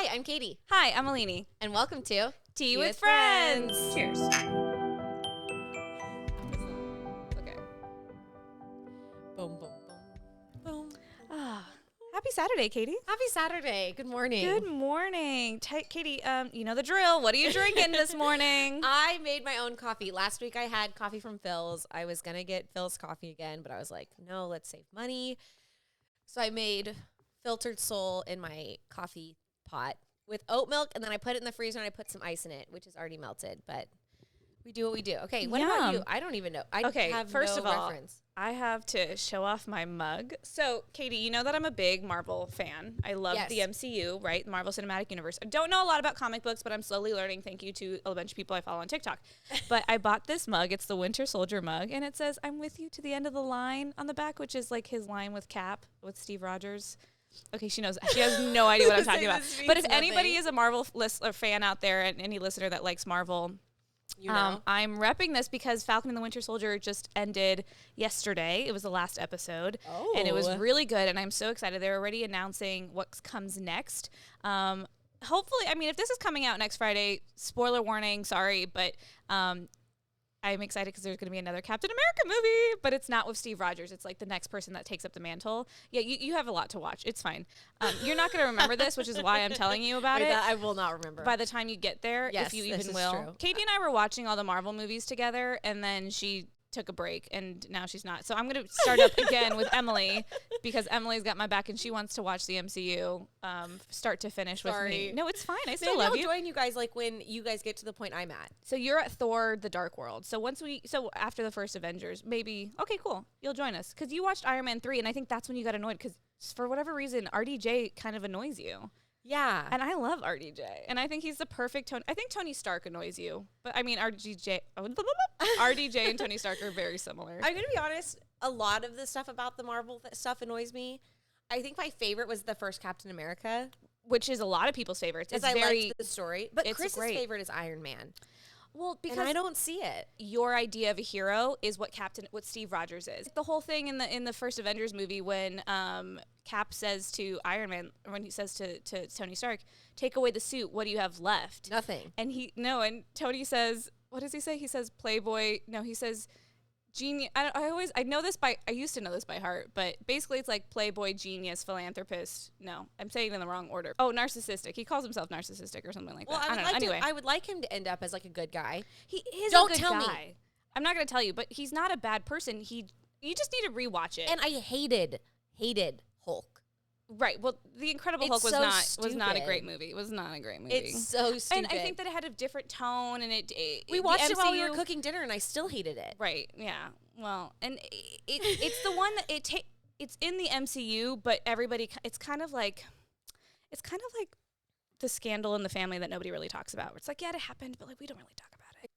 Hi, I'm Katie. Hi, I'm Alini. And welcome to Tea with Friends. Cheers. Okay. Boom, boom, boom, boom. Happy Saturday, Katie. Happy Saturday. Good morning. Good morning. Katie, you know the drill. What are you drinking this morning? I made my own coffee. Last week I had coffee from Phil's. I was going to get Phil's coffee again, but I was like, no, let's save money. So I made filtered soul in my coffee pot with oat milk, and then I put it in the freezer and I put some ice in it, which is already melted, but we do what we do. Okay, what about you? I don't even know. I have first no of all, reference. I have to show off my mug. So, Katie, you know that I'm a big Marvel fan. I love the MCU, right? The Marvel Cinematic Universe. I don't know a lot about comic books, but I'm slowly learning. Thank you to a bunch of people I follow on TikTok. But I bought this mug. It's the Winter Soldier mug, and it says, "I'm with you to the end of the line" on the back, which is like his line with Cap, with Steve Rogers. Okay, she knows. She has no idea what I'm talking about. But if anybody is a Marvel fan out there, and any listener that likes Marvel, you know. I'm repping this because Falcon and the Winter Soldier just ended yesterday. It was the last episode, and it was really good, and I'm so excited. They're already announcing what comes next. Hopefully, I mean, if this is coming out next Friday, spoiler warning, sorry, but I'm excited because there's going to be another Captain America movie, but it's not with Steve Rogers. It's like the next person that takes up the mantle. Yeah, you have a lot to watch. It's fine. You're not going to remember this, which is why I'm telling you about it. I will not remember. By the time you get there, yes, if you even will. True. Katie and I were watching all the Marvel movies together, and then she took a break, and now she's not. So I'm going to start up again with Emily, because Emily's got my back, and she wants to watch the MCU start to finish with me. No, it's fine. I still love you. I'll join you guys like when you guys get to the point I'm at. So you're at Thor: The Dark World. So after the first Avengers, maybe, okay, cool, you'll join us. Because you watched Iron Man 3, and I think that's when you got annoyed, because for whatever reason, RDJ kind of annoys you. Yeah. And I love RDJ. And I think he's the perfect Tony. I think Tony Stark annoys you. But I mean, RDJ and Tony Stark are very similar. I'm going to be honest. A lot of the stuff about the Marvel stuff annoys me. I think my favorite was the first Captain America. Which is a lot of people's favorites. It's very liked the story. But Chris's favorite is Iron Man. Well, because I don't see it. Your idea of a hero is what Steve Rogers is. The whole thing in the first Avengers movie when Cap says to Iron Man, when he says to Tony Stark, "Take away the suit. What do you have left?" Nothing. And and Tony says, what does he say? He says Playboy. No, he says genius. I know this I used to know this by heart, but basically it's like Playboy, genius, philanthropist. No, I'm saying it in the wrong order. Oh, narcissistic. He calls himself narcissistic or something like that. I don't know. Anyway, I would like him to end up as like a good guy. He is Don't a good tell guy. me. I'm not going to tell you, but he's not a bad person. You just need to rewatch it. And I hated Hulk. Right. Well, The Incredible Hulk was not a great movie. It was not a great movie. It's so stupid. And I think that it had a different tone, and we watched it while we were cooking dinner, and I still hated it. Right. Yeah. Well, and it's the one that it's in the MCU, but everybody. It's kind of like the scandal in the family that nobody really talks about. It's like, yeah, it happened, but like we don't really talk about it.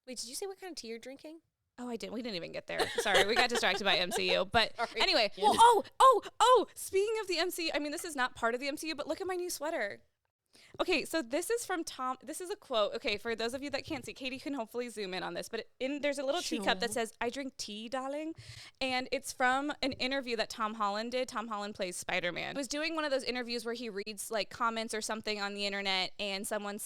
Wait, did you say what kind of tea you're drinking? Oh, I didn't. We didn't even get there. Sorry, we got distracted by MCU. But anyway, Yeah. well, speaking of the MCU, I mean, this is not part of the MCU, but look at my new sweater. Okay, so this is from Tom. This is a quote. Okay, for those of you that can't see, Katie can hopefully zoom in on this. But there's a little teacup that says, "I drink tea, darling." And it's from an interview that Tom Holland did. Tom Holland plays Spider-Man. He was doing one of those interviews where he reads like comments or something on the internet. And someone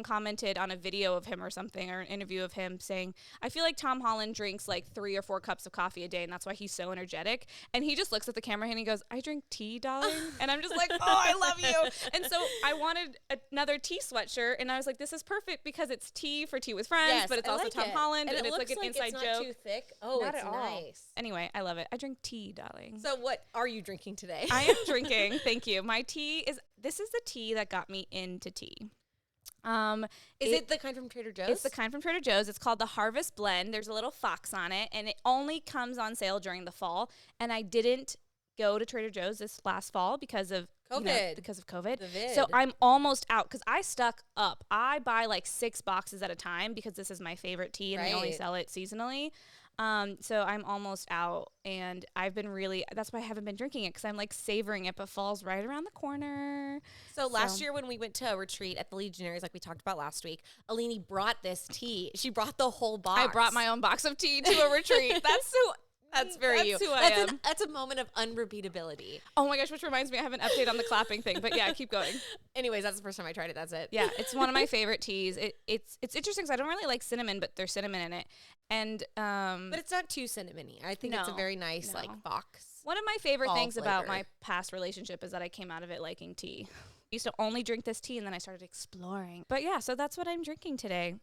commented on a video of him or something, or an interview of him saying, "I feel like Tom Holland drinks like 3 or 4 cups of coffee a day. And that's why he's so energetic." And he just looks at the camera and he goes, "I drink tea, darling." And I'm just like, oh, I love you. And so I wanted another tea sweatshirt, and I was like, this is perfect because it's tea for Tea with Friends, but it's also Tom Holland, and it's like an inside joke. Not too thick. Oh, not it's at nice. all. Anyway, I love it. I drink tea, darling. So what are you drinking today? I am drinking. Thank you. My tea this is the tea that got me into tea. Is it the kind from Trader Joe's? It's the kind from Trader Joe's. It's called the Harvest Blend. There's a little fox on it, and it only comes on sale during the fall. And I didn't go to Trader Joe's this last fall because of COVID. So I'm almost out because I stuck up. I buy like 6 boxes at a time because this is my favorite tea, and they only sell it seasonally. So I'm almost out, and that's why I haven't been drinking it, because I'm like savoring it, but fall's right around the corner. So last year when we went to a retreat at the Legionaries, like we talked about last week, Alini brought this tea. She brought the whole box. I brought my own box of tea to a retreat. That's so That's very That's you. who I am. That's a moment of unrepeatability. Oh my gosh, which reminds me, I have an update on the clapping thing. But yeah, keep going. Anyways, that's the first time I tried it. That's it. Yeah, it's one of my favorite teas. It's interesting because I don't really like cinnamon, but there's cinnamon in it. And but it's not too cinnamony. I think it's a very nice like Foxx. One of my favorite things flavor. about my past relationship is that I came out of it liking tea. I used to only drink this tea, and then I started exploring. But yeah, so that's what I'm drinking today.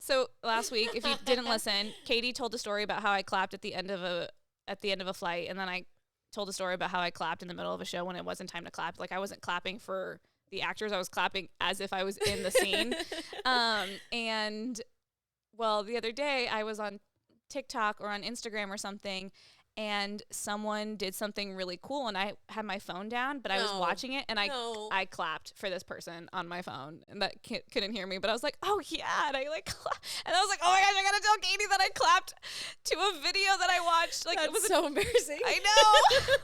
So last week, if you didn't listen, Katie told a story about how I clapped at the end of a flight, and then I told a story about how I clapped in the middle of a show when it wasn't time to clap. Like I wasn't clapping for the actors, I was clapping as if I was in the scene. And well, the other day I was on TikTok or on Instagram or something, and someone did something really cool, and I had my phone down, but I was watching it, and I clapped for this person on my phone, and that couldn't hear me, but I was like, oh yeah, and I like, and I was like, oh my gosh, I gotta tell Katie that I clapped to a video that I watched. Like, That's it was so embarrassing. I know.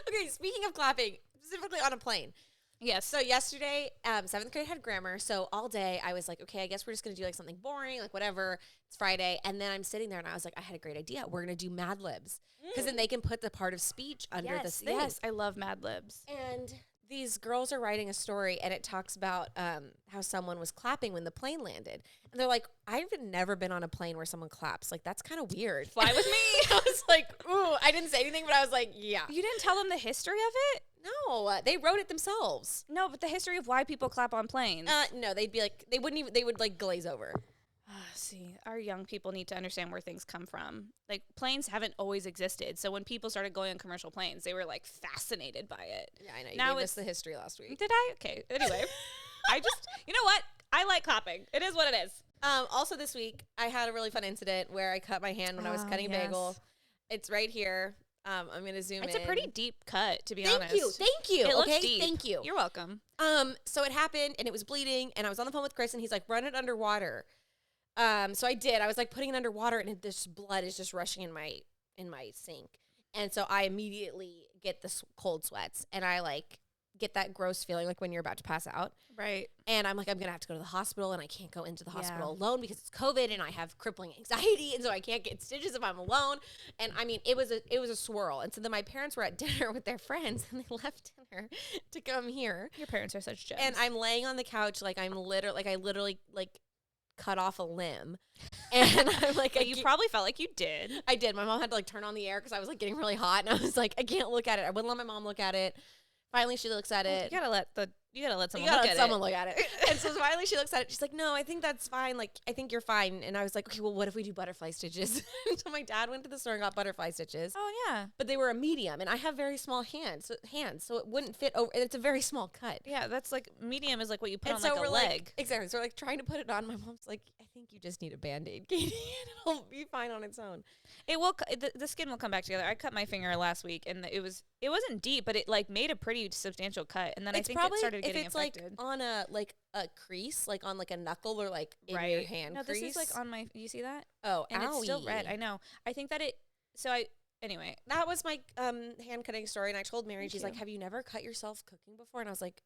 Okay, speaking of clapping, specifically on a plane. Yes. So yesterday, 7th grade had grammar. So all day I was like, okay, I guess we're just going to do like something boring, like whatever. It's Friday. And then I'm sitting there and I was like, I had a great idea. We're going to do Mad Libs. Because then they can put the part of speech under the thing. Yes, I love Mad Libs. And these girls are writing a story and it talks about how someone was clapping when the plane landed. And they're like, I've never been on a plane where someone claps. Like, that's kind of weird. Fly with me. I was like, ooh, I didn't say anything, but I was like, yeah. You didn't tell them the history of it? No, they wrote it themselves. No, but the history of why people clap on planes. No, they'd be like, they would like glaze over. See, our young people need to understand where things come from. Like, planes haven't always existed. So when people started going on commercial planes, they were like fascinated by it. Yeah, I know. You now gave us the history last week. Did I? Okay. Anyway, you know what? I like clapping. It is what it is. Also this week, I had a really fun incident where I cut my hand when I was cutting a bagel. It's right here. I'm going to zoom in. It's a pretty deep cut, to be honest. Thank you. It okay, looks deep. Thank you. You're welcome. So it happened, and it was bleeding, and I was on the phone with Chris, and he's like, run it underwater. So I did. I was like putting it underwater, and this blood is just rushing in my sink. And so I immediately get the cold sweats, and I like get that gross feeling like when you're about to pass out. Right. And I'm like, I'm going to have to go to the hospital, and I can't go into the hospital alone because it's COVID, and I have crippling anxiety, and so I can't get stitches if I'm alone. And I mean, it was a swirl. And so then my parents were at dinner with their friends, and they left dinner to come here. Your parents are such gems. And I'm laying on the couch like I literally cut off a limb. And I'm like, you probably felt like you did. I did. My mom had to like turn on the air because I was like getting really hot, and I was like, I can't look at it. I wouldn't let my mom look at it. Finally, she looks at it. You gotta let someone look at it. And so finally she looks at it. She's like, no, I think that's fine. Like, I think you're fine. And I was like, okay, well, what if we do butterfly stitches? So my dad went to the store and got butterfly stitches. Oh, yeah. But they were a medium, and I have very small hands, so it wouldn't fit over. And it's a very small cut. Yeah, that's like, medium is like what you put on so like a leg. Exactly. So we're like trying to put it on. My mom's like, I think you just need a Band-Aid, Katie, and it'll be fine on its own. It will. The skin will come back together. I cut my finger last week, and it wasn't deep, but it like made a pretty substantial cut. And then I think it started getting infected. Like on a crease, like on like a knuckle or like in your hand. No, crease. this is like on my. You see that? Oh, and it's still red. I know. I think that it. So anyway, that was my hand cutting story, and I told Mary, she's like, "Have you never cut yourself cooking before?" And I was like,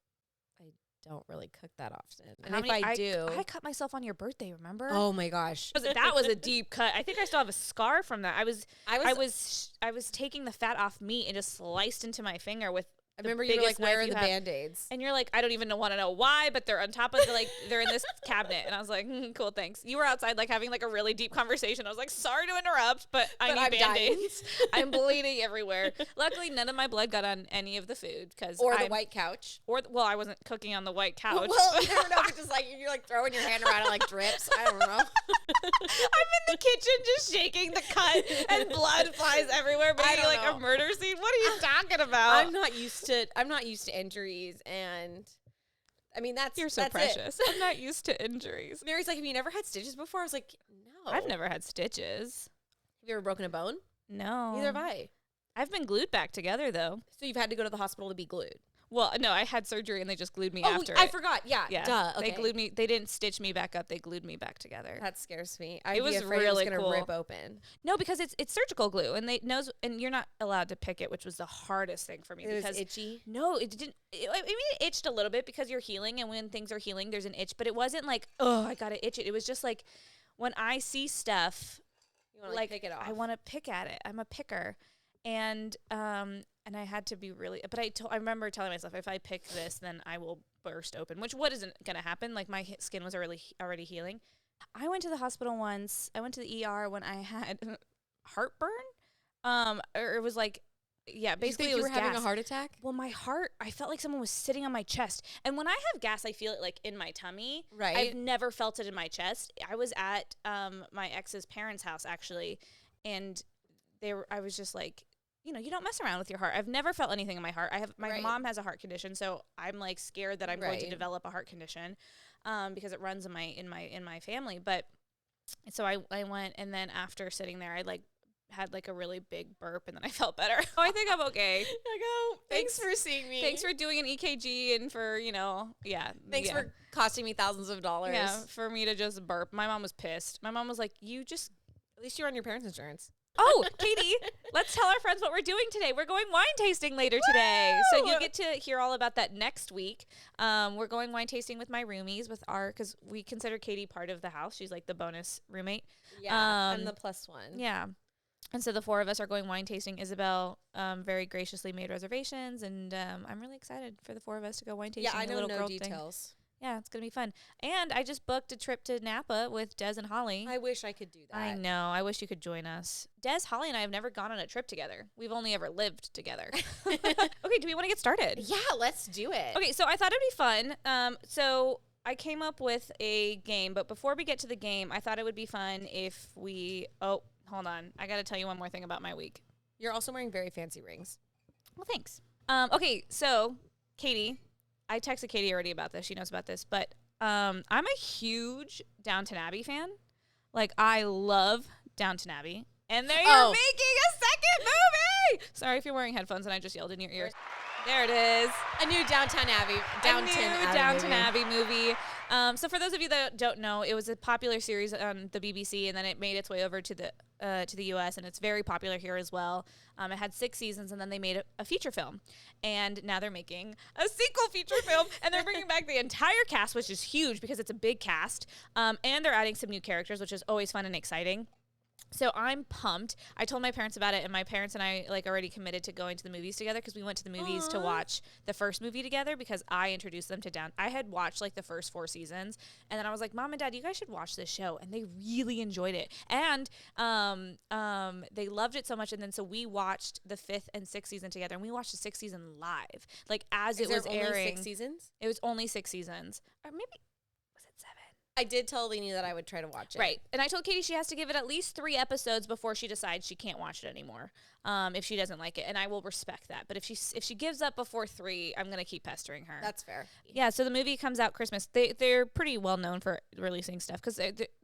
I don't really cook that often. And if I do, I cut myself on your birthday. Remember? Oh my gosh, that was a deep cut. I think I still have a scar from that. I was taking the fat off meat and just sliced into my finger with. I remember you were like, where are the Band-Aids? And you're like, I don't even want to know why, but they're on top of they're in this cabinet. And I was like, cool, thanks. You were outside like having like a really deep conversation. I was like, sorry to interrupt, but I need Band-Aids. I'm bleeding everywhere. Luckily, none of my blood got on any of the food or the white couch. I wasn't cooking on the white couch. Well, you never know if it's just like you're like throwing your hand around and like drips. I don't know. I'm in the kitchen just shaking the cut and blood flies everywhere, but you're like a murder scene. What are you talking about? I'm not used to injuries, and I mean you're so precious. I'm not used to injuries. Mary's like, have you never had stitches before? I was like, no. I've never had stitches. Have you ever broken a bone? No. Neither have I. I've been glued back together though. So you've had to go to the hospital to be glued? Well, no, I had surgery and they just glued me after I forgot. Yeah. Duh. Okay. They glued me. They didn't stitch me back up. They glued me back together. That scares me. It was really gonna cool. Rip open. No, because it's surgical glue, and and you're not allowed to pick it, which was the hardest thing for me. It was itchy. No, it didn't. I mean, it itched a little bit because you're healing, and when things are healing, there's an itch. But it wasn't like, oh, I gotta itch it. It was just like when I see stuff. You want to like pick it off. I want to pick at it. I'm a picker. And I had to be really, but I remember telling myself, if I pick this, then I will burst open, which isn't going to happen. Like, my skin was already healing. I went to the hospital once. I went to the ER when I had heartburn. Or it was like, yeah, basically you it was were having gas. a heart attack? Well, my heart, I felt like someone was sitting on my chest. And when I have gas, I feel it like in my tummy. Right. I've never felt it in my chest. I was at my ex's parents' house, actually, and I was just like, you don't mess around with your heart. I've never felt anything in my heart. My mom has a heart condition, so I'm like scared that I'm going to develop a heart condition because it runs in my family. But so I went, and then after sitting there, I like had like a really big burp, and then I felt better. Oh, I think I'm okay. I go, thanks for seeing me. Thanks for doing an EKG and for, Thanks for costing me thousands of dollars. Yeah, for me to just burp. My mom was pissed. My mom was like, at least you're on your parents' insurance. Oh, Katie, let's tell our friends what we're doing today. We're going wine tasting later today. So you get to hear all about that next week. We're going wine tasting with my roomies, because we consider Katie part of the house. She's like the bonus roommate. Yeah, I'm the plus one. Yeah. And so the four of us are going wine tasting. Isabel very graciously made reservations, and I'm really excited for the four of us to go wine tasting. Yeah, I know no details. Thing. Yeah, it's going to be fun. And I just booked a trip to Napa with Des and Holly. I wish I could do that. I know. I wish you could join us. Des, Holly, and I have never gone on a trip together. We've only ever lived together. Okay, do we want to get started? Yeah, let's do it. Okay, so I thought it'd be fun. So I came up with a game, but before we get to the game, I thought it would be fun if we... Oh, hold on. I got to tell you one more thing about my week. You're also wearing very fancy rings. Well, thanks. Okay, so Katie... I texted Katie already about this. She knows about this. But I'm a huge Downton Abbey fan. Like, I love Downton Abbey. And they're making a second movie! Sorry if you're wearing headphones and I just yelled in your ear. There it is. A new Downton Abbey. Downton Abbey movie. So for those of you that don't know, it was a popular series on the BBC, and then it made its way over to the U.S., and it's very popular here as well. It had 6 seasons, and then they made a feature film. And now they're making a sequel feature film, and they're bringing back the entire cast, which is huge because it's a big cast. And they're adding some new characters, which is always fun and exciting. So I'm pumped. I told my parents about it, and my parents and I like already committed to going to the movies together because we went to the movies to watch the first movie together because I introduced them to I had watched like the first 4 seasons, and then I was like, Mom and Dad, you guys should watch this show, and they really enjoyed it, and they loved it so much, and then so we watched the 5th and 6th season together, and we watched the 6th season live, like as it was airing. Only 6 seasons? It was only 6 seasons, or maybe. I did tell Lainey that I would try to watch it. Right. And I told Katie she has to give it at least 3 episodes before she decides she can't watch it anymore if she doesn't like it. And I will respect that. But if she gives up before 3, I'm going to keep pestering her. That's fair. Yeah, so the movie comes out Christmas. They're pretty well known for releasing stuff because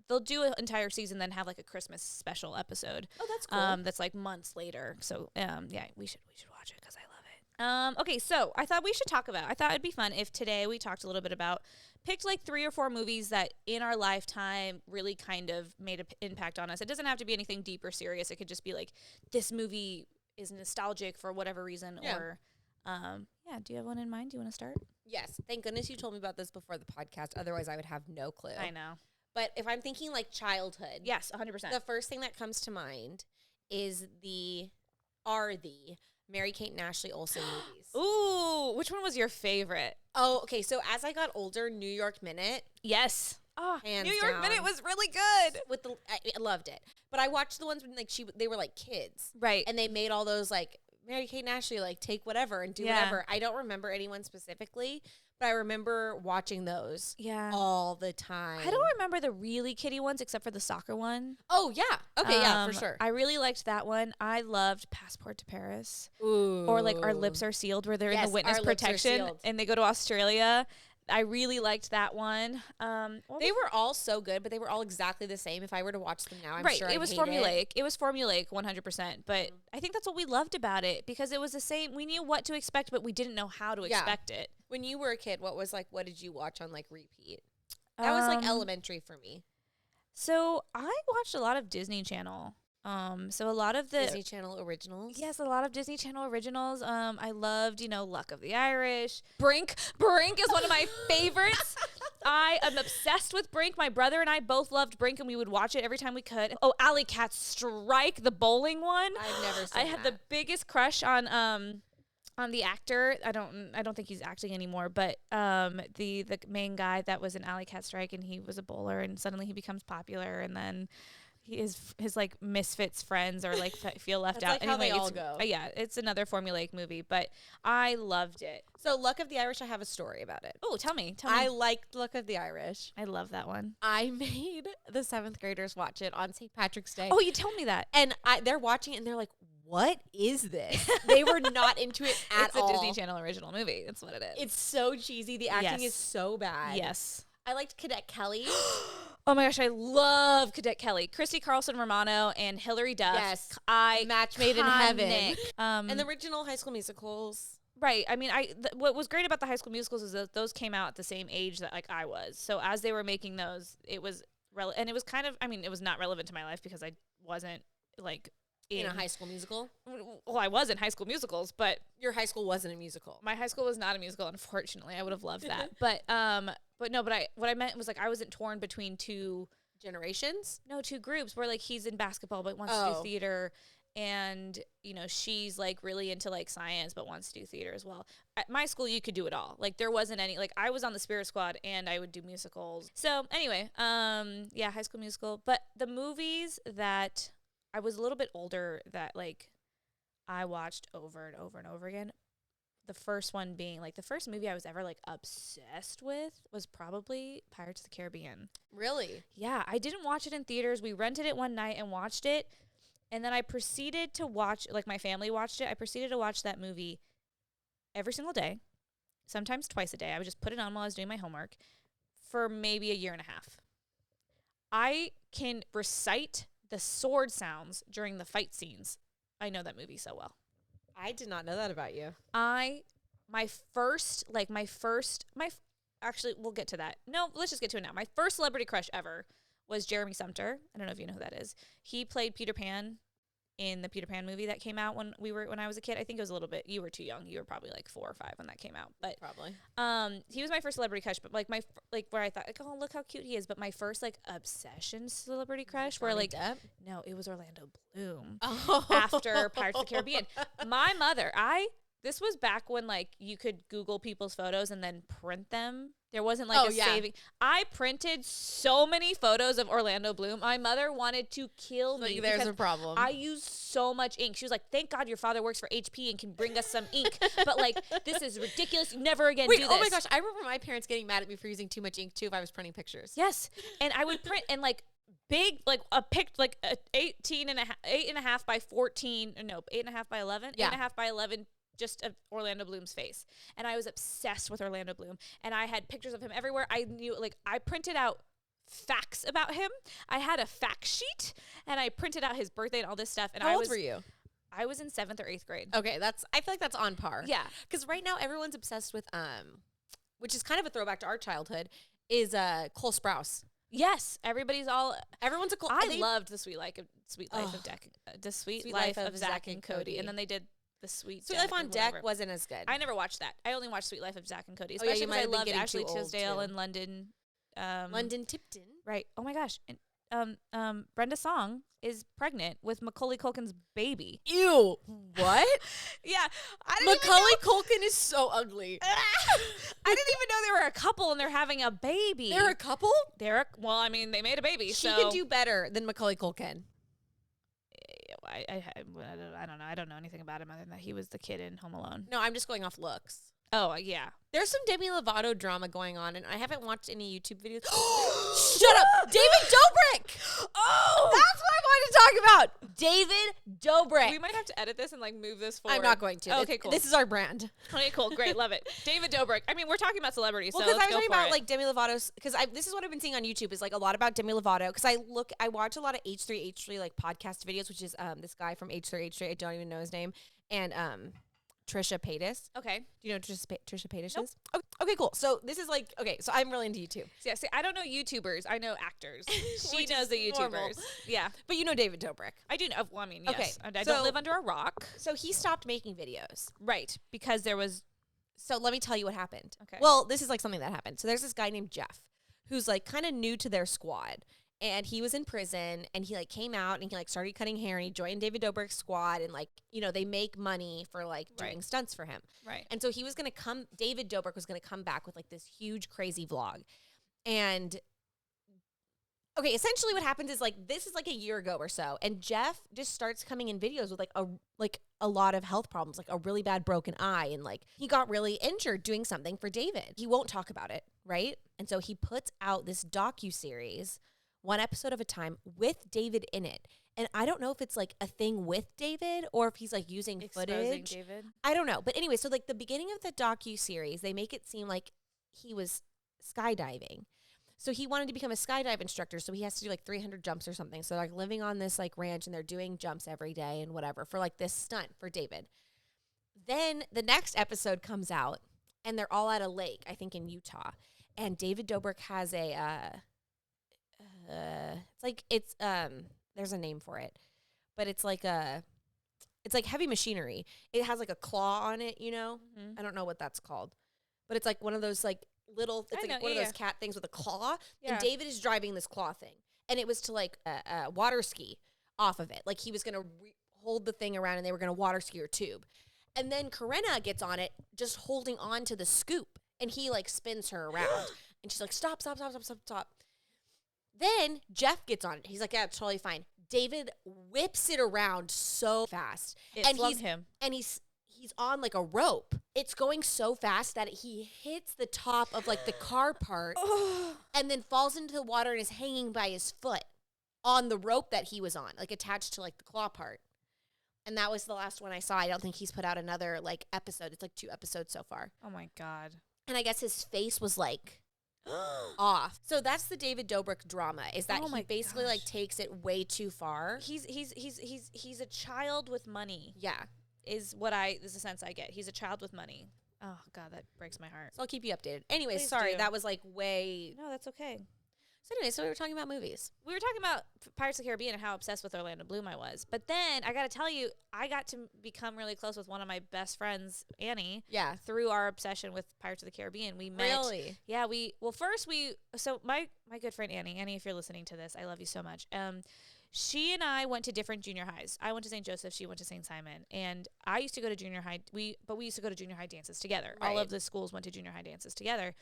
they'll do an entire season then have like a Christmas special episode. Oh, that's cool. That's like months later. So, yeah, we should watch it because I love it. Okay, so I thought it'd be fun if today we talked a little bit about picked like 3 or 4 movies that in our lifetime really kind of made an impact on us. It doesn't have to be anything deep or serious. It could just be like this movie is nostalgic for whatever reason. Yeah. Or, do you have one in mind? Do you want to start? Yes. Thank goodness you told me about this before the podcast. Otherwise, I would have no clue. I know. But if I'm thinking like childhood. Yes, 100%. The first thing that comes to mind is the Mary-Kate and Ashley Olsen movies. Ooh, which one was your favorite? Oh, okay. So as I got older, New York Minute. Yes. Oh, New York down. Minute was really good. I loved it. But I watched the ones when like they were like kids. Right. And they made all those like Mary-Kate and Ashley like take whatever and do whatever. I don't remember anyone specifically, but I remember watching those all the time. I don't remember the really kiddie ones except for the soccer one. Oh, yeah. Okay, yeah, for sure. I really liked that one. I loved Passport to Paris. Ooh. Or like Our Lips Are Sealed where they're in the witness protection and they go to Australia. I really liked that one. They were all so good, but they were all exactly the same. If I were to watch them now, I'm sure it was formulaic. It was formulaic 100%. But I think that's what we loved about it because it was the same. We knew what to expect, but we didn't know how to expect it. When you were a kid, what did you watch on like repeat? That was like elementary for me. So I watched a lot of Disney Channel. So a lot of the Disney Channel originals. Yes, a lot of Disney Channel originals. I loved, Luck of the Irish. Brink is one of my favorites. I am obsessed with Brink. My brother and I both loved Brink, and we would watch it every time we could. Oh, Alley Cat Strike, the bowling one. I've never seen I had the biggest crush on the actor. I don't think he's acting anymore, but the main guy that was in Alley Cat Strike, and he was a bowler, and suddenly he becomes popular, and then his like misfits friends are like feel left out. Like how anyway, they all go. Yeah, it's another formulaic movie, but I loved it. So Luck of the Irish, I have a story about it. Oh, tell me. I liked Luck of the Irish. I love that one. I made the 7th graders watch it on St. Patrick's Day. Oh, you told me that. And they're watching it and they're like, what is this? They were not into it at all. It's a Disney Channel original movie. That's what it is. It's so cheesy. The acting is so bad. Yes. I liked Cadet Kelly. Oh my gosh, I love Cadet Kelly. Christy Carlson Romano and Hilary Duff. Yes. Match made in heaven. And the original High School Musicals. Right. I mean, what was great about the High School Musicals is that those came out at the same age that like I was. So as they were making those, it was and it was kind of, I mean, it was not relevant to my life because I wasn't like in a High School Musical. Well, I was in High School Musicals, but your high school wasn't a musical. My high school was not a musical, unfortunately. I would have loved that. But what I meant was like I wasn't torn between two generations. No, two groups where like he's in basketball but wants to do theater, and you know she's like really into like science but wants to do theater as well. At my school, you could do it all. Like there wasn't any like I was on the Spirit Squad and I would do musicals. So anyway, yeah, High School Musical. But the movies that I was a little bit older that like I watched over and over and over again. The first one being like the first movie I was ever like obsessed with was probably Pirates of the Caribbean. Really? Yeah, I didn't watch it in theaters. We rented it one night and watched it. And then I proceeded to watch, like my family watched it. I proceeded to watch that movie every single day, sometimes twice a day. I would just put it on while I was doing my homework for maybe a year and a half. I can recite the sword sounds during the fight scenes. I know that movie so well. I did not know that about you. Actually, we'll get to that. No, let's just get to it now. My first celebrity crush ever was Jeremy Sumter. I don't know if you know who that is. He played Peter Pan in the Peter Pan movie that came out when I was a kid. I think it was a little bit, you were too young. You were probably like 4 or 5 when that came out. But probably. He was my first celebrity crush, but like where I thought like, oh, look how cute he is. But my first like obsession celebrity crush where like, Depp? No, it was Orlando Bloom. Oh. After Pirates of the Caribbean. My mother, this was back when like you could Google people's photos and then print them. There wasn't like saving. I printed so many photos of Orlando Bloom. My mother wanted to kill me. Like, there's a problem. I used so much ink. She was like, thank God your father works for HP and can bring us some ink. But like, this is ridiculous. Never again do this. Oh my gosh. I remember my parents getting mad at me for using too much ink too if I was printing pictures. Yes. And I would print and like big, like a 8.5 by 14. No, 8.5 by 11. Yeah. 8.5 by 11. Just of Orlando Bloom's face. And I was obsessed with Orlando Bloom. And I had pictures of him everywhere. I knew, like, I printed out facts about him. I had a fact sheet, and I printed out his birthday and all this stuff. And How old were you? I was in 7th or 8th grade. Okay, I feel like that's on par. Yeah. Because right now everyone's obsessed with, which is kind of a throwback to our childhood, is Cole Sprouse. Yes, everyone's a Cole. I loved The Sweet Life of Zach and Cody. And then they did The Sweet Life on Deck wasn't as good. I never watched that. I only watched Sweet Life of Zach and Cody, especially because I loved Ashley Tisdale and London. London Tipton. Right. Oh my gosh. And Brenda Song is pregnant with Macaulay Culkin's baby. Ew. What? Yeah. Macaulay Culkin is so ugly. I didn't even know they were a couple and they're having a baby. They're a couple? Well, I mean, they made a baby. She can do better than Macaulay Culkin. I don't know. I don't know anything about him other than that he was the kid in Home Alone. No, I'm just going off looks. Oh, yeah. There's some Demi Lovato drama going on, and I haven't watched any YouTube videos. Shut up! David Dobrik! Oh! That's what I wanted to talk about! David Dobrik. We might have to edit this and, like, move this forward. I'm not going to. Okay, cool. This is our brand. Okay, cool. Great. Love it. David Dobrik. I mean, we're talking about celebrities, well, so let's go for it. because I was talking about, like, Demi Lovato's, because this is what I've been seeing on YouTube, is, like, a lot about Demi Lovato, because I watch a lot of H3, like, podcast videos, which is this guy from H3, I don't even know his name, and, Trisha Paytas. Okay. Do you know who Trisha Paytas Nope. is? Okay, cool. So this is like, okay, so I'm really into YouTube. Yeah, see, I don't know YouTubers. I know actors. She knows the YouTubers. Normal. Yeah. But you know David Dobrik. I do know. Well, I mean, yes. Okay. I don't live under a rock. So he stopped making videos. Right. Because there was... So let me tell you what happened. Okay. Well, this is like something that happened. So there's this guy named Jeff who's like kind of new to their squad. And he was in prison, and he like came out, and he like started cutting hair, and he joined David Dobrik's squad, and like, you know, they make money for like doing stunts for him. Right. And so he was gonna David Dobrik was gonna come back with like this huge crazy vlog. And okay, essentially what happens is like this is like a year ago or so, and Jeff just starts coming in videos with like a lot of health problems, like a really bad broken eye, and like he got really injured doing something for David. He won't talk about it, right? And so he puts out this docuseries, one episode of a time, with David in it. And I don't know if it's like a thing with David or if he's like using footage. David. I don't know. But anyway, so like the beginning of the docuseries, they make it seem like he was skydiving. So he wanted to become a skydive instructor, so he has to do like 300 jumps or something. So they're like living on this like ranch, and they're doing jumps every day and whatever for like this stunt for David. Then the next episode comes out, and they're all at a lake, I think in Utah. And David Dobrik has there's a name for it, but it's like heavy machinery. It has like a claw on it, you know? Mm-hmm. I don't know what that's called, but it's like one of those like little, it's like one of those cat things with a claw. Yeah. And David is driving this claw thing, and it was to like water ski off of it. Like he was going to hold the thing around, and they were going to water ski or tube. And then Corinna gets on it, just holding on to the scoop, and he like spins her around, and she's like, stop. Then Jeff gets on it. He's like, yeah, it's totally fine. David whips it around so fast. He's on like a rope. It's going so fast that he hits the top of like the car part and then falls into the water and is hanging by his foot on the rope that he was on, like attached to like the claw part. And that was the last one I saw. I don't think he's put out another like episode. It's like 2 episodes so far. Oh my God. And I guess his face was like off. So that's the David Dobrik drama, is that he basically like takes it way too far. He's a child with money. Yeah. Is the sense I get. He's a child with money. Oh God, that breaks my heart. So I'll keep you updated. Anyway, sorry, that was like way. No, that's okay. So anyway, so we were talking about movies. We were talking about Pirates of the Caribbean and how obsessed with Orlando Bloom I was. But then I got to tell you, I got to become really close with one of my best friends, Annie. Yeah. Through our obsession with Pirates of the Caribbean. We met. Really? Yeah. So my good friend Annie, if you're listening to this, I love you so much. She and I went to different junior highs. I went to St. Joseph. She went to St. Simon. And I used to go to junior high. We used to go to junior high dances together. Right. All of the schools went to junior high dances together.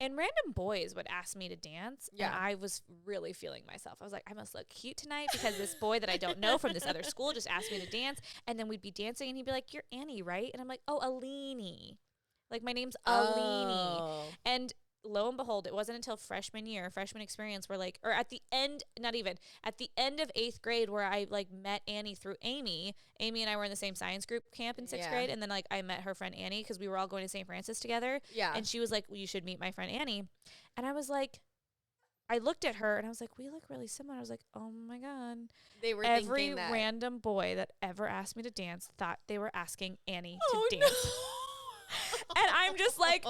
And random boys would ask me to dance, and I was really feeling myself. I was like, I must look cute tonight because this boy that I don't know from this other school just asked me to dance. And then we'd be dancing, and he'd be like, you're Annie, right? And I'm like, oh, Alini. Like, my name's Alini. And lo and behold, it wasn't until freshman experience where like, or at the end of 8th grade where I like met Annie through Amy. Amy and I were in the same science group camp in 6th grade. And then like I met her friend Annie because we were all going to St. Francis together. Yeah. And she was like, well, you should meet my friend Annie. And I was like, I looked at her and I was like, we look really similar. I was like, oh my God. They were every random boy that ever asked me to dance thought they were asking Annie to dance. No. And I'm just like,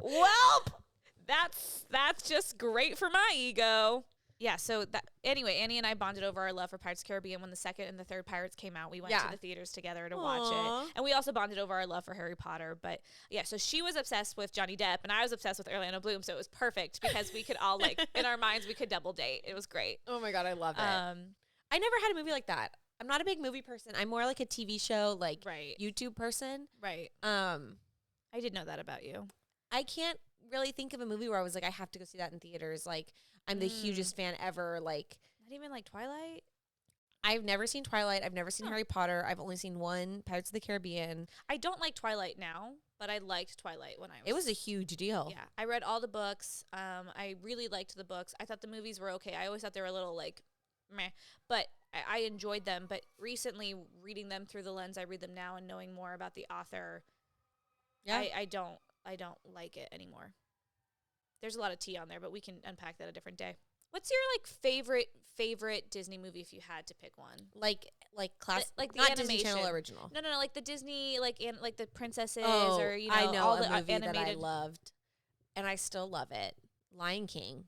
Welp. That's just great for my ego. Yeah, so anyway, Annie and I bonded over our love for Pirates of the Caribbean. When the 2nd and the 3rd Pirates came out, we went to the theaters together to watch it. And we also bonded over our love for Harry Potter. But yeah, so she was obsessed with Johnny Depp, and I was obsessed with Orlando Bloom, so it was perfect because we could all, like, in our minds, we could double date. It was great. Oh my God, I love it. I never had a movie like that. I'm not a big movie person. I'm more like a TV show, like YouTube person. Right. I did know that about you. I can't really think of a movie where I was like, I have to go see that in theaters. Like, I'm the hugest fan ever. Like, not even like Twilight. I've never seen Twilight. I've never seen Harry Potter. I've only seen one, Pirates of the Caribbean. I don't like Twilight now, but I liked Twilight when I was. It was a huge deal. Yeah, I read all the books. I really liked the books. I thought the movies were okay. I always thought they were a little like, meh, but I enjoyed them. But recently, reading them through the lens I read them now and knowing more about the author, I don't like it anymore. There's a lot of tea on there, but we can unpack that a different day. What's your like favorite Disney movie if you had to pick one? Like class, like the not animation. Disney Channel original. No, like the Disney like the princesses or I know all a the movie animated. that I loved, and I still love it. Lion King.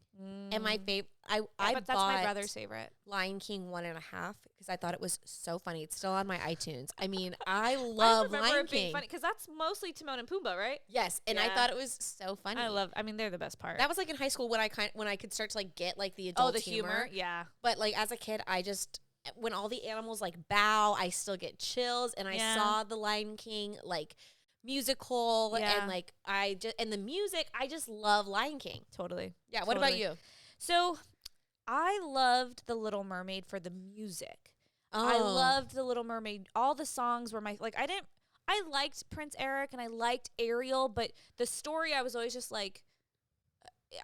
And my favorite, I but that's bought my brother's favorite. Lion King 1.5 because I thought it was so funny. It's still on my iTunes. I mean, I love Lion King. Because that's mostly Timon and Pumbaa, right? Yes, and I thought it was so funny. I mean, they're the best part. That was like in high school when I could start to like get like the adult humor. Yeah. But like as a kid, when all the animals like bow, I still get chills. And I saw the Lion King like musical and like the music, I just love Lion King. Totally. Yeah. What about you? So I loved The Little Mermaid for the music. Oh. I loved The Little Mermaid. All the songs were I liked Prince Eric and I liked Ariel, but the story I was always just like,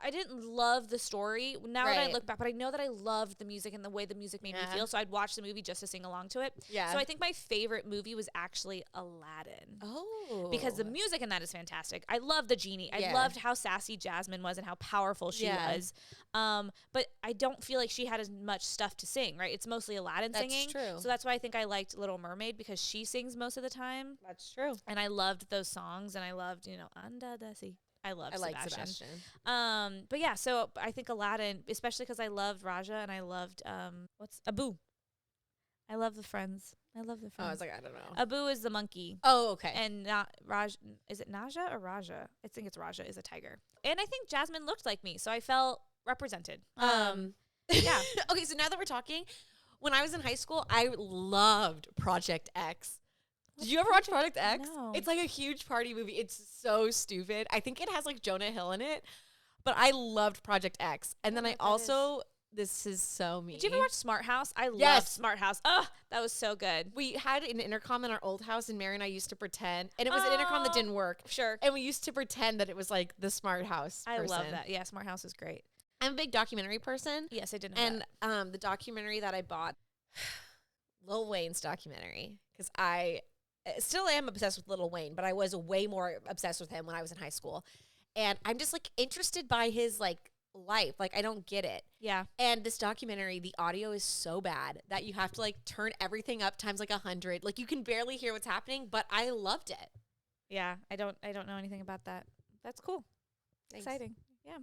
I didn't love the story now that I look back, but I know that I loved the music and the way the music made me feel. So I'd watch the movie just to sing along to it. Yeah. So I think my favorite movie was actually Aladdin. Oh. Because the music in that is fantastic. I love the genie. I loved how sassy Jasmine was and how powerful she was. But I don't feel like she had as much stuff to sing, right? It's mostly Aladdin singing. That's true. So that's why I think I liked Little Mermaid because she sings most of the time. That's true. And I loved those songs and I loved, Under the Sea. I like Sebastian. But yeah, so I think Aladdin, especially because I loved Raja and I loved Abu. I love the Friends. I love the Friends. Oh, I was like, I don't know. Abu is the monkey. Oh, okay. And is it Naja or Raja? I think it's Raja is a tiger. And I think Jasmine looked like me, so I felt represented. Yeah. Okay, so now that we're talking, when I was in high school, I loved Project X. Did you ever watch Project X? No. It's like a huge party movie. It's so stupid. I think it has like Jonah Hill in it, but I loved Project X. And then this is so me. Did you ever watch Smart House? I loved Smart House. Oh, that was so good. We had an intercom in our old house, and Mary and I used to pretend, and it was an intercom that didn't work. Sure. And we used to pretend that it was like the Smart House person. I love that. Yeah, Smart House is great. I'm a big documentary person. Yes, I did know that. And the documentary that I bought, Lil Wayne's documentary, because I still am obsessed with Lil Wayne, but I was way more obsessed with him when I was in high school. And I'm just like interested by his like life. Like I don't get it. Yeah. And this documentary, the audio is so bad that you have to like turn everything up times like 100. Like you can barely hear what's happening, but I loved it. Yeah, I don't know anything about that. That's cool. Thanks. Exciting. Yeah.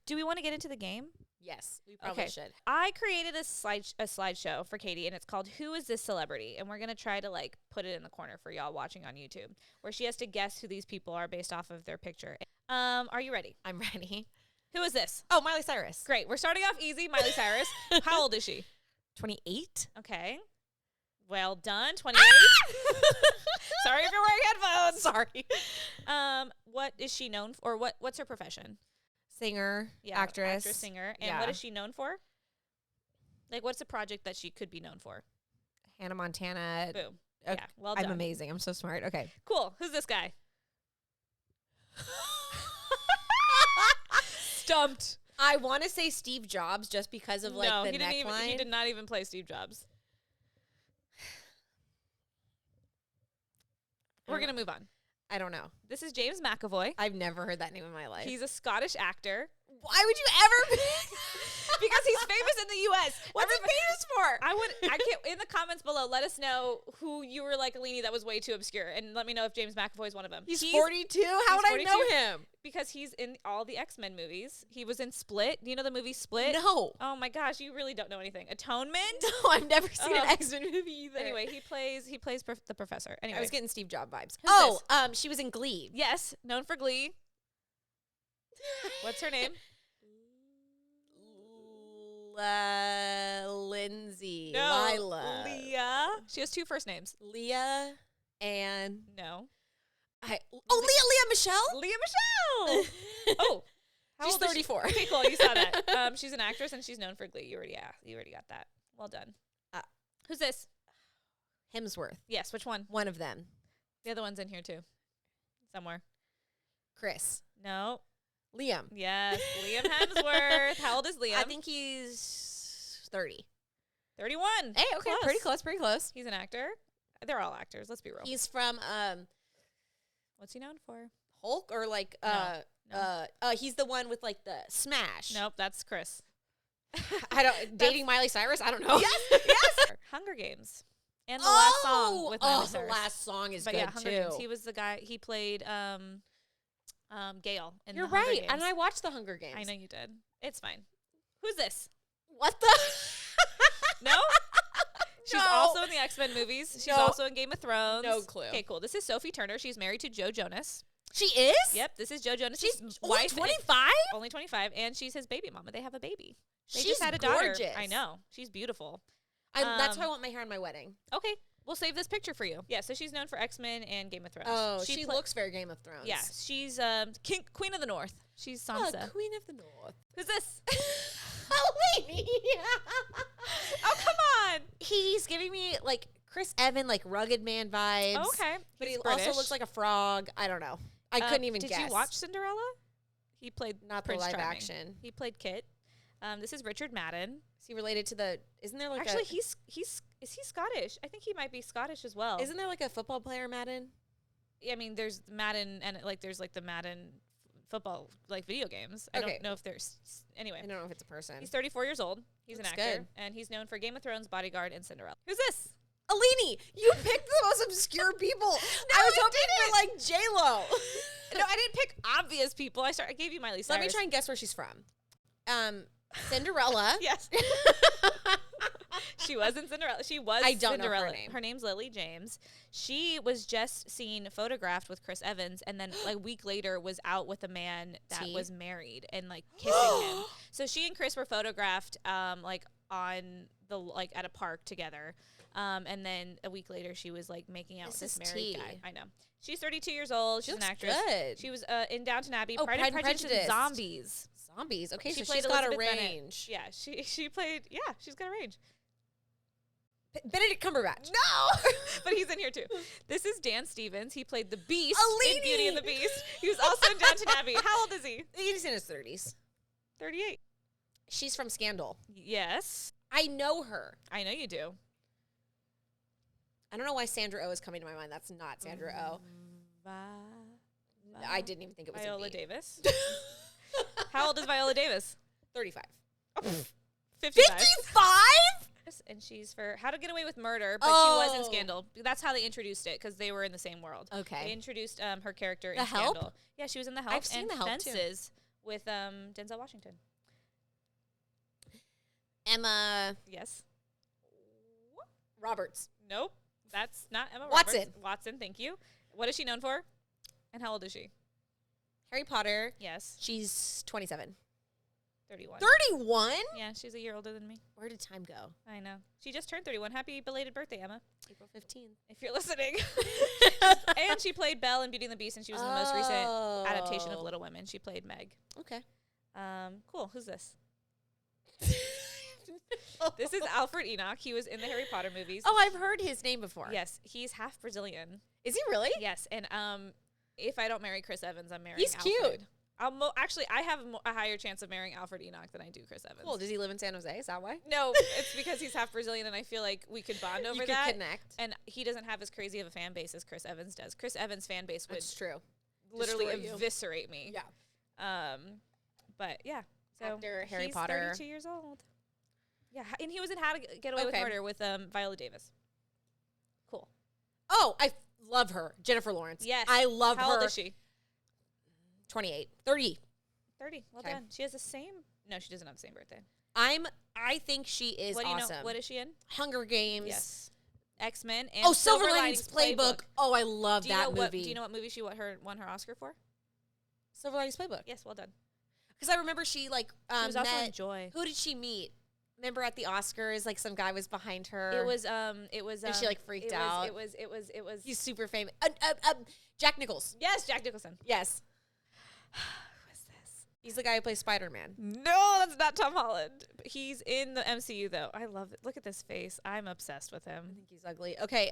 Do we want to get into the game? Yes, we probably should. I created a slideshow for Katie, and it's called Who Is This Celebrity? And we're going to try to, like, put it in the corner for y'all watching on YouTube, where she has to guess who these people are based off of their picture. Are you ready? I'm ready. Who is this? Oh, Miley Cyrus. Great. We're starting off easy. Miley Cyrus. How old is she? 28. Okay. Well done. 28. Sorry if you're wearing headphones. Sorry. What is she known for? Or what's her profession? Singer, actress, singer. And what is she known for? Like, what's a project that she could be known for? Hannah Montana. Boom. Okay. Yeah, well done. I'm amazing. I'm so smart. Okay. Cool. Who's this guy? Stumped. I want to say Steve Jobs just because of, like, the neckline. He did not even play Steve Jobs. We're going to move on. I don't know. This is James McAvoy. I've never heard that name in my life. He's a Scottish actor. Why would you ever be? Because he's famous in the U.S. What's he famous for? I can't. In the comments below, let us know who you were like, Alini, that was way too obscure, and let me know if James McAvoy is one of them. He's 42. How would 42? I know him? Because he's in all the X-Men movies. He was in Split. Do you know the movie Split? No. Oh my gosh, you really don't know anything. Atonement? No, I've never seen an X-Men movie either. Anyway, he plays the professor. Anyway, I was getting Steve Jobs vibes. Who's she was in Glee. Yes, known for Glee. What's her name? Lindsay. No, Lila. Leah. She has two first names. Leah and no. Leah Michelle? Leah Michelle. Oh. She's 34. Okay, cool. You saw that. She's an actress and she's known for Glee. You already got that. Well done. Who's this? Hemsworth. Yes, which one? One of them. The other one's in here too. Somewhere. Chris. No. Liam. Yes, Liam Hemsworth. How old is Liam? I think he's 30. 31. Hey, okay, close. pretty close. He's an actor. They're all actors. Let's be real. He's from what's he known for? Hulk or like no. He's the one with like the Smash. Nope, that's Chris. I don't dating Miley Cyrus. I don't know. Yes. Hunger Games. And the last song with Miley Cyrus. The last song is good Hunger too. Games. He was the guy. He played Gale. In You're the Hunger right. Games. And I watched the Hunger Games. I know you did. It's fine. Who's this? What the? No? She's No. also in the X-Men movies. She's No. also in Game of Thrones. No clue. Okay, cool. This is Sophie Turner. She's married to Joe Jonas. She is? Yep, this is Joe Jonas' She's only wife. 25? Only 25, and she's his baby mama. They have a baby. They She's just had a daughter. gorgeous. I know. She's beautiful. That's why I want my hair on my wedding. Okay, we'll save this picture for you. Yeah, so she's known for X-Men and Game of Thrones. Oh, she looks very Game of Thrones. Yeah, she's Queen of the North. She's Sansa. Oh, Queen of the North. Who's this? Oh, lady. Oh, come on. He's giving me, like, Chris Evans, like, rugged man vibes. Oh, okay. But he He's also British. looks like a frog. I don't know. I couldn't even guess. Did you watch Cinderella? He played Not the Prince live Charming. action. He played Kit. This is Richard Madden. Is he related to the? Isn't there like Actually, is he Scottish? I think he might be Scottish as well. Isn't there like a football player Madden? I mean, there's Madden and there's like the Madden football like video games. I Okay. don't know if there's anyway. I don't know if it's a person. He's 34 years old. He's Looks an actor, good. and he's known for Game of Thrones, Bodyguard, and Cinderella. Who's this? Alini, you picked the most obscure people. I was hoping for like J Lo. No, I didn't pick obvious people. I gave you Miley Cyrus. Let me try and guess where she's from. Cinderella. Yes. She was in Cinderella. She was I don't know Cinderella. her name. Her name's Lily James. She was just seen photographed with Chris Evans, and then like a week later was out with a man that T? was married and like kissing him. So she and Chris were photographed like on the like at a park together. And then a week later she was like making out with This this is married T. guy. I know. She's 32 years old. She's an looks actress. good. She was in Downton Abbey, Oh, Pride and Prejudice, and Zombies. Zombies. Okay, She so played she's got a Elizabeth Bennet. range. Yeah, she played. Yeah, she's got a range. Benedict Cumberbatch. No, but he's in here too. This is Dan Stevens. He played the Beast in Beauty and the Beast. He was also in Downton Abbey. How old is he? He's in his 30s. 38. She's from Scandal. Yes, I know her. I know you do. I don't know why Sandra Oh is coming to my mind. That's not Sandra Oh. I didn't even think it was Viola a V. Davis. How old is Viola Davis? 35. 55. 55? And she's for How to Get Away with Murder, but she was in Scandal. That's how they introduced it, because they were in the same world. Okay. They introduced her character The in Help? Scandal. Yeah, she was in The Help. I've seen and The Help, too. Fences with Denzel Washington. Emma Yes. Roberts. Nope. That's not Emma Watson. Roberts. Watson, thank you. What is she known for? And how old is she? Harry Potter. Yes. She's 27. 31. 31? Yeah, she's a year older than me. Where did time go? I know. She just turned 31. Happy belated birthday, Emma. April 15th. If you're listening. And she played Belle in Beauty and the Beast, and she was in the most recent adaptation of Little Women. She played Meg. Okay. Cool. Who's this? This is Alfred Enoch. He was in the Harry Potter movies. Oh, I've heard his name before. Yes, he's half Brazilian. Is he really? Yes, and if I don't marry Chris Evans, I'm marrying He's Alfred. cute. Actually, I have a higher chance of marrying Alfred Enoch than I do Chris Evans. Cool. Does he live in San Jose? Is that why? No, it's because he's half Brazilian, and I feel like we could bond over You that. could connect. And he doesn't have as crazy of a fan base as Chris Evans does. Chris Evans' fan base would That's true. literally Destroy you. eviscerate me. Yeah. But yeah. So Actor, Harry he's Potter. 32 years old. Yeah, and he was in How to Get Away with Okay. Murder with Viola Davis. Cool. Oh, I love her. Jennifer Lawrence. Yes. I love her. How old is she? 28. 30. 30. Well Okay. done. She has the same. No, she doesn't have the same birthday. I think she is What do you awesome. know? What is she in? Hunger Games. Yes. X-Men and Oh, Silver Linings Playbook. Oh, I love that movie. Do you know what movie she won her Oscar for? Silver Linings Playbook. Yes, well done. Because I remember she like She was also in met. Joy. Who did she meet? Remember at the Oscars, like some guy was behind her. It was and she like freaked out. It was He's super famous. Jack Nichols. yes, Jack Nicholson. Yes. Who is this? He's the guy who plays Spider-Man. No, that's not Tom Holland. He's in the MCU though. I love it. Look at this face. I'm obsessed with him. I think he's ugly. Okay,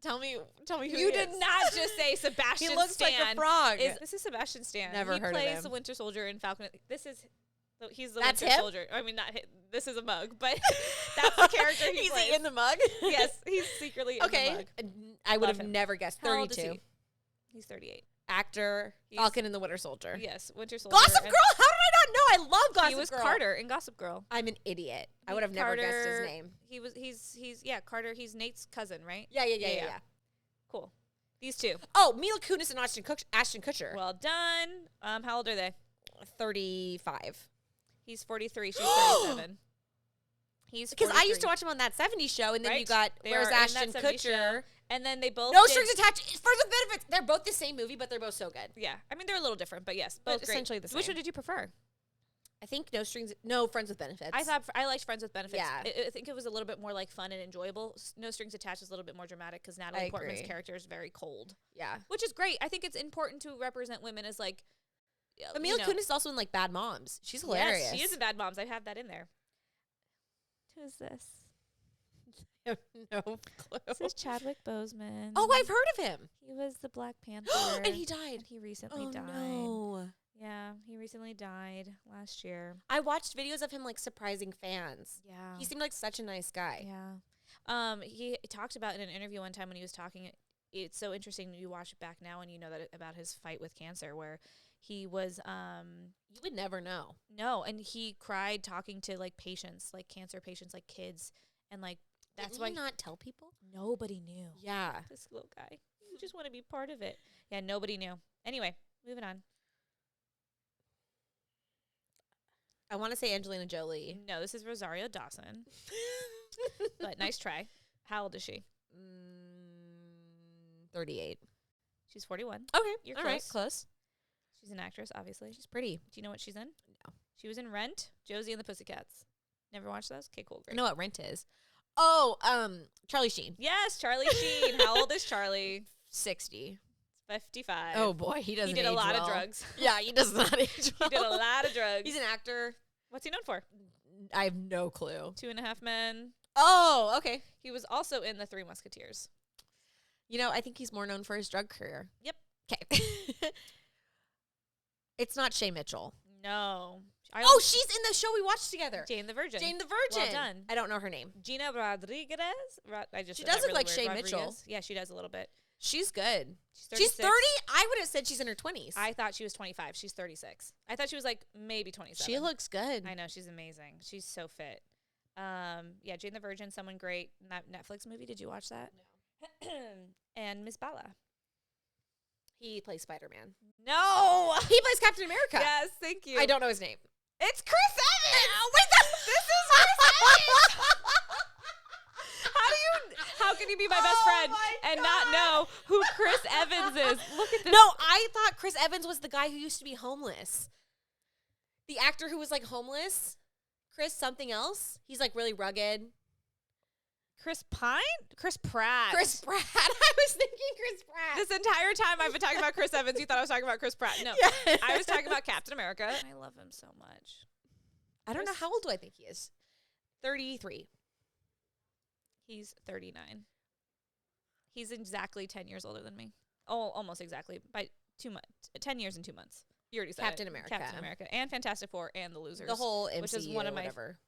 tell me who You he did is. not just say Sebastian He looks Stan. like a frog. This is Sebastian Stan. Never he heard of plays him. the Winter Soldier in Falcon. He's the That's Winter him? Soldier. I mean, not him. This is a mug, but that's the character he He's plays. in the mug? Yes, he's secretly in the Okay. mug. I would Love have him. never guessed. How old is 32. he? He's 38. Actor, He's- Falcon and the Winter Soldier. Yes, Winter Soldier. Gossip and Girl? How did I not know? I love Gossip He was Girl. Carter in Gossip Girl. I'm an idiot. I would have never guessed his name. He's Carter. He's Nate's cousin, right? Yeah. Cool. These two. Oh, Mila Kunis and Ashton Kutcher. Well done. How old are they? 35. He's 43. She's 37. He's because I used to watch him on that 70s show, and then you got where's Ashton Kutcher, and then they both No Strings Attached. Friends with Benefits. They're both the same movie, but they're both so good. Yeah, I mean they're a little different, but yes, both essentially the same. Which one did you prefer? I think Friends with Benefits. I liked Friends with Benefits. Yeah, I think it was a little bit more like fun and enjoyable. No Strings Attached is a little bit more dramatic because Natalie Portman's character is very cold. Yeah, which is great. I think it's important to represent women as like. But Mila Kunis is also in like Bad Moms. She's hilarious. Yes, she is in Bad Moms. I have that in there. Who's this? I have no clue. This is Chadwick Boseman. Oh, I've heard of him. He was the Black Panther. And he died. He recently died. No. Yeah, he recently died last year. I watched videos of him like surprising fans. Yeah. He seemed like such a nice guy. Yeah. He talked about in an interview one time when he was talking, it's so interesting you watch it back now and you know that about his fight with cancer where he was you would never know. No, and he cried talking to like patients, like cancer patients, like kids, and like that's why not tell people? Nobody knew. Yeah. This little guy. You just want to be part of it. Yeah, nobody knew. Anyway, moving on. I want to say Angelina Jolie. No, this is Rosario Dawson. But nice try. How old is she? 38. She's 41. Okay. You're all close. right. Close. She's an actress, obviously. She's pretty. Do you know what she's in? No. She was in Rent, Josie and the Pussycats. Never watched those? Okay, cool. Great. I know what Rent is. Oh, Charlie Sheen. Yes, Charlie Sheen. How old is Charlie? 60. 55. Oh, boy. He doesn't He did age a lot well. of drugs. Yeah, he does not age well. He did a lot of drugs. He's an actor. What's he known for? I have no clue. 2.5 Men. Oh, okay. He was also in The Three Musketeers. You know, I think he's more known for his drug career. Yep. Okay. It's not Shay Mitchell. No. She's in the show we watched together. Jane the Virgin. Jane the Virgin. Well done. I don't know her name. Gina Rodriguez. She does look like Shay Mitchell. Yeah, she does a little bit. She's good. She's 30? I would have said she's in her 20s. I thought she was 25. She's 36. I thought she was like maybe 27. She looks good. I know. She's amazing. She's so fit. Yeah, Jane the Virgin, someone great. That Netflix movie. Did you watch that? No. And Miss Bala. He plays Spider-Man. No! He plays Captain America. Yes, thank you. I don't know his name. It's Chris Evans! Oh, wait, this is Chris Evans! How can you be my best friend and not know who Chris Evans is? Look at this. No, I thought Chris Evans was the guy who used to be homeless. The actor who was like homeless. Chris something else. He's like really rugged. Chris Pine? Chris Pratt. Chris Pratt. I was thinking Chris Pratt. This entire time I've been talking about Chris Evans. You thought I was talking about Chris Pratt. No. Yeah. I was talking about Captain America. I love him so much. I don't know. How old do I think he is? 33. He's 39. He's exactly 10 years older than me. Oh, almost exactly. By 2 months. 10 years and 2 months. You already said Captain it. America. Captain America. And Fantastic Four and The Losers. The whole MCU, which is one of my, whatever.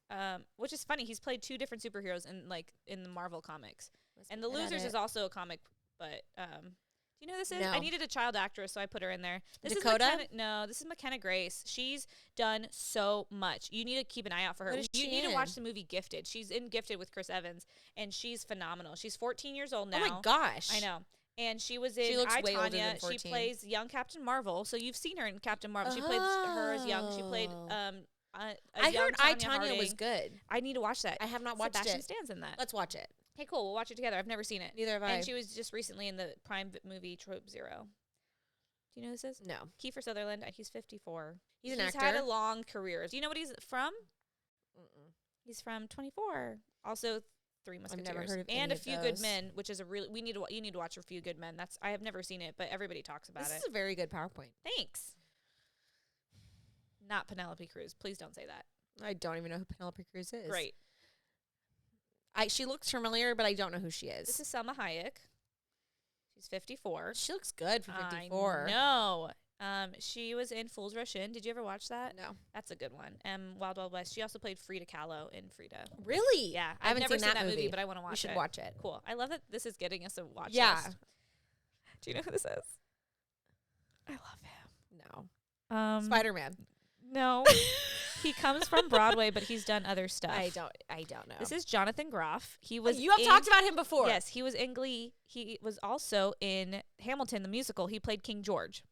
Which is funny. He's played 2 different superheroes in the Marvel comics. And The Losers is also a comic, but do you know who this is? No. I needed a child actress, so I put her in there. This Dakota? This is McKenna Grace. She's done so much. You need to keep an eye out for her. What is You she need to in? watch the movie Gifted. She's in Gifted with Chris Evans, and she's phenomenal. She's 14 years old now. Oh my gosh. I know. And she was in She looks I, way older Tanya. than 14. She plays young Captain Marvel. So you've seen her in Captain Marvel. She played her as young. She played I heard I, Tanya was good. I need to watch that. I have not watched Sebastian it. Stan's in that. Let's watch it. Hey, cool. We'll watch it together. I've never seen it. Neither have I. And she was just recently in the Prime movie Trope Zero. Do you know who this is? No. Kiefer Sutherland. He's 54. He's an actor. He's had a long career. Do you know what he's from? Mm-mm. He's from 24. Also, Three Musketeers. I've never heard of and any A of Few those. Good Men, which is a really you need to watch A Few Good Men. I have never seen it, but everybody talks about This it. is a very good PowerPoint. Thanks. Not Penelope Cruz. Please don't say that. I don't even know who Penelope Cruz is. Great. She looks familiar, but I don't know who she is. This is Selma Hayek. She's 54. She looks good for 54. No. She was in Fools Rush In. Did you ever watch that? No. That's a good one. Wild Wild West. She also played Frida Kahlo in Frida. Really? Yeah. I haven't never seen that movie, but I want to watch it. We should watch it. Cool. I love that this is getting us a watch Yeah. list. Do you know who this is? I love him. No. Spider-Man. Spider-Man. No. He comes from Broadway, but he's done other stuff. I don't know. This is Jonathan Groff. He was. You have talked about him before. Yes, he was in Glee. He was also in Hamilton the musical. He played King George.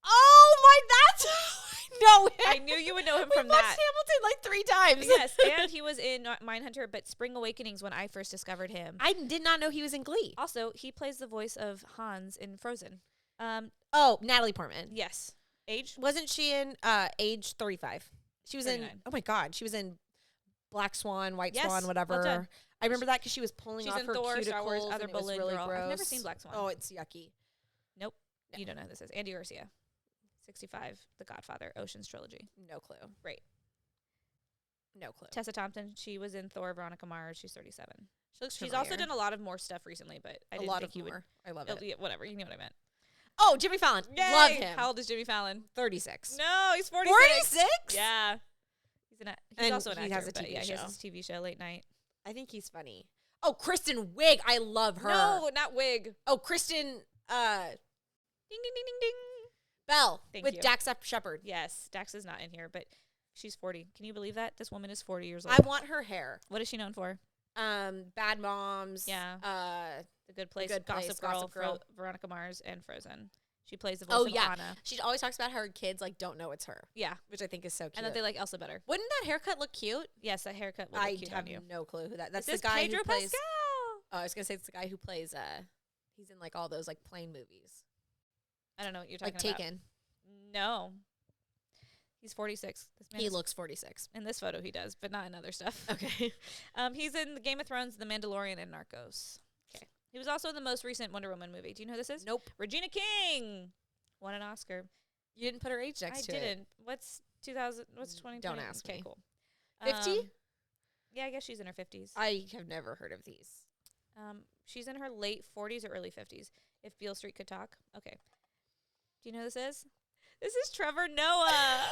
Oh my, that's how I know him. I knew you would know him from watched that. Hamilton like 3 times. Yes, and he was in Mindhunter, but Spring Awakenings when I first discovered him. I did not know he was in Glee. Also, he plays the voice of Hans in Frozen. Oh, Natalie Portman. Yes. Age? Wasn't she in Age 35? She was 39. in, oh my God, she was in Black Swan, White Yes, Swan, well whatever. done. I remember that because she was pulling She's off in her Thor, cuticles Star Wars, Other and it was Berlin really Girl. gross. I've never seen Black Swan. Oh, it's yucky. Nope. No. You don't know who this is. Andy Garcia. 65, The Godfather, Ocean's Trilogy. No clue. Great. No clue. Tessa Thompson, she was in Thor, Veronica Mars. She's 37. She looks She's familiar. also done a lot of more stuff recently, but I didn't think you would. I love Oh, it. yeah, whatever. You know what I meant. Oh, Jimmy Fallon. Yay! Love him. How old is Jimmy Fallon? 36. No, he's 46. 46? Yeah. He's And also an he actor. has a but TV yeah, he has show. his TV show, Late Night. I think he's funny. Oh, Kristen Wiig. I love her. No, not Wig. Oh, Kristen Ding, ding, ding, ding, ding. Bell Thank with you. Dax Shepard. Yes, Dax is not in here, but she's 40. Can you believe that? This woman is 40 years old. I want her hair. What is she known for? Bad Moms. Yeah. The Good Place, Good Place, Gossip Girl, Gossip Girl. Veronica Mars, and Frozen. She plays the voice of Anna. She always talks about how her kids like don't know it's her, Yeah, which I think is so cute. and that they like Elsa better. Wouldn't that haircut look cute? Yes, that haircut would I look cute have on you. no clue who that. That's This the is guy Pedro who plays. Pascal. Oh, I was gonna say it's the guy who plays. He's in like all those like plane movies, I don't know what you're talking like about. Taken. No. He's 46. This man He is- looks 46. in this photo he does, but not in other stuff. Okay. He's in the Game of Thrones, The Mandalorian, and Narcos. Okay. He was also in the most recent Wonder Woman movie. Do you know who this is? Nope. Regina King won an Oscar. You didn't put her age next I to it. didn't. What's 2000? What's 2020? Don't ask Okay, me. cool. 50? Yeah, I guess she's in her 50s. I have never heard of these. She's in her late 40s or early 50s. If Beale Street could talk. Okay. Do you know who this is? This is Trevor Noah.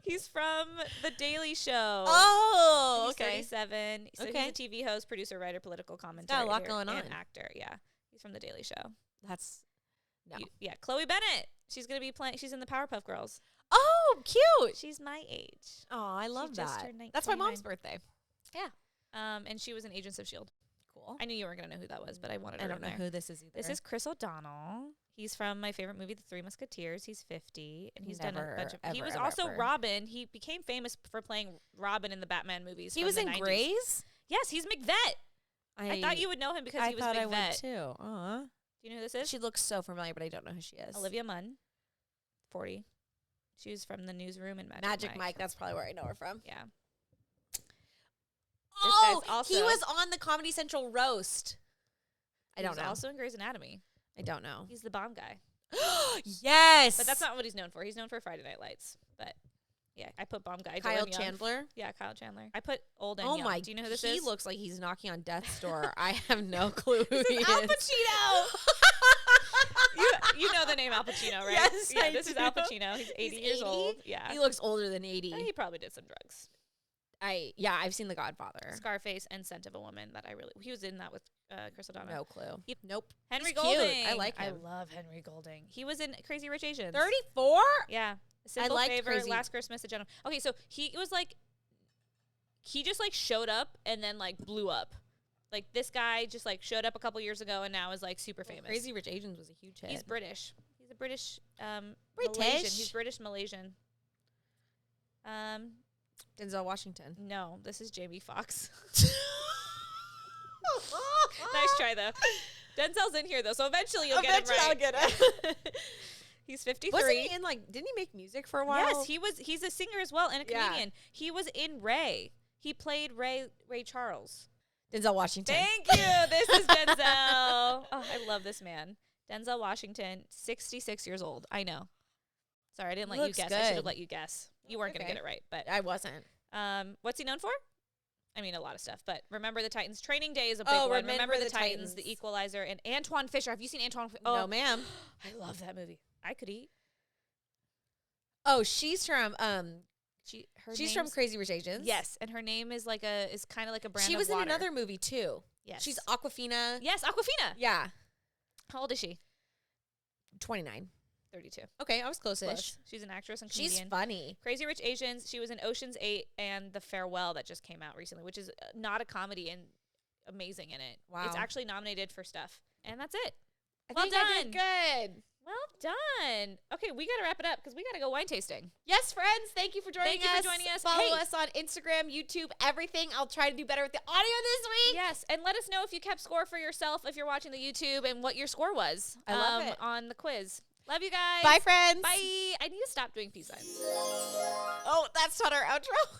He's from The Daily Show. Oh, He's okay. 37. So Okay. he's a TV host, producer, writer, political commentator. Got a lot going on. And actor, yeah. He's from The Daily Show. That's no. Yeah, Chloe Bennett. She's going to be playing. She's in the Powerpuff Girls. Oh, cute. She's my age. Oh, I love just that. turned That's my mom's 29. birthday. And she was in Agents of S.H.I.E.L.D. Cool. I knew you weren't going to know who that was, but I wanted her I don't in know there. who this is either. This is Chris O'Donnell. He's from my favorite movie, The Three Musketeers. He's 50, and he's done a bunch of. He was also Robin. He became famous for playing Robin in the Batman movies. He from was the in 90s. Grays. Yes, he's McVet. I thought you would know him because he was thought McVet. I would too. Do you know who this is? She looks so familiar, but I don't know who she is. Olivia Munn, 40. She was from The Newsroom and Magic Mike. That's probably where I know her from. Yeah. Oh, guy's also- he was on the Comedy Central roast. I don't He was know. also in Grey's Anatomy. I don't know. He's the bomb guy. Yes, But that's not what he's known for. He's known for Friday Night Lights. But yeah, I put bomb guy. Kyle Dylan Young. Chandler. Yeah, Kyle Chandler. I put old and Oh young. my! Do you know who this he is? looks like he's knocking on death's door. I have no clue who This he is is. Al Pacino. you know the name Al Pacino, right? Yes, yeah, I this is do. Al Pacino. He's 80 years 80? old. Yeah. He looks older than 80. He probably did some drugs. I've seen The Godfather. Scarface and Scent of a Woman. He was in that with Chris O'Donnell. No clue. Nope. Henry He's cute. Golding. I like him. I love Henry Golding. He was in Crazy Rich Asians. 34? Yeah. A Simple liked Favor, Crazy- Last Christmas, A Gentleman. Okay, so he was like, he just like showed up and then like blew up. Like this guy just like showed up a couple years ago and now is like super famous. Crazy Rich Asians was a huge hit. He's British. He's a British British? Malaysian. He's British Malaysian. Denzel Washington. No, this is Jamie Foxx. Nice try though. Denzel's in here though, so eventually you'll get him right. I'll get it. He's 53. Wasn't he in didn't he make music for a while? Yes, he's a singer as well and a Yeah. comedian. He was in Ray. He played Ray Charles. Denzel Washington. Thank you. This is Denzel. Oh, I love this man. Denzel Washington, 66 years old. I know. Sorry, I didn't let you Looks guess. I should have good. let you guess. You weren't going to Okay. get it right, but I wasn't. what's he known for? I mean, a lot of stuff, but Remember the Titans. Training Day is a big Oh, one. Remember the the Titans, The Titans. Equalizer, and Antoine Fisher. Have you seen Antoine Fisher? No, ma'am. I love that movie. I could eat. Oh, she's from She's from Crazy Rich Asians. Yes, and her name is kind of like a brand She of was in water. another movie too. Yes. She's Aquafina. Yes, Aquafina. Yeah. How old is she? 29. 32. Okay, I was close-ish. Close. She's an actress and comedian. She's funny. Crazy Rich Asians. She was in Ocean's 8 and The Farewell that just came out recently, which is not a comedy and amazing in it. Wow. It's actually nominated for stuff. And that's it. I Well think I did done. good. Well done. Okay, we got to wrap it up because we got to go wine tasting. Yes, friends. Thank you for joining us. Thank you for joining us. Follow Hey. us on Instagram, YouTube, everything. I'll try to do better with the audio this week. Yes, and let us know if you kept score for yourself if you're watching the YouTube and what your score was. I love it. On the quiz. Love you guys. Bye, friends. Bye. I need to stop doing peace signs. Oh, that's not our outro.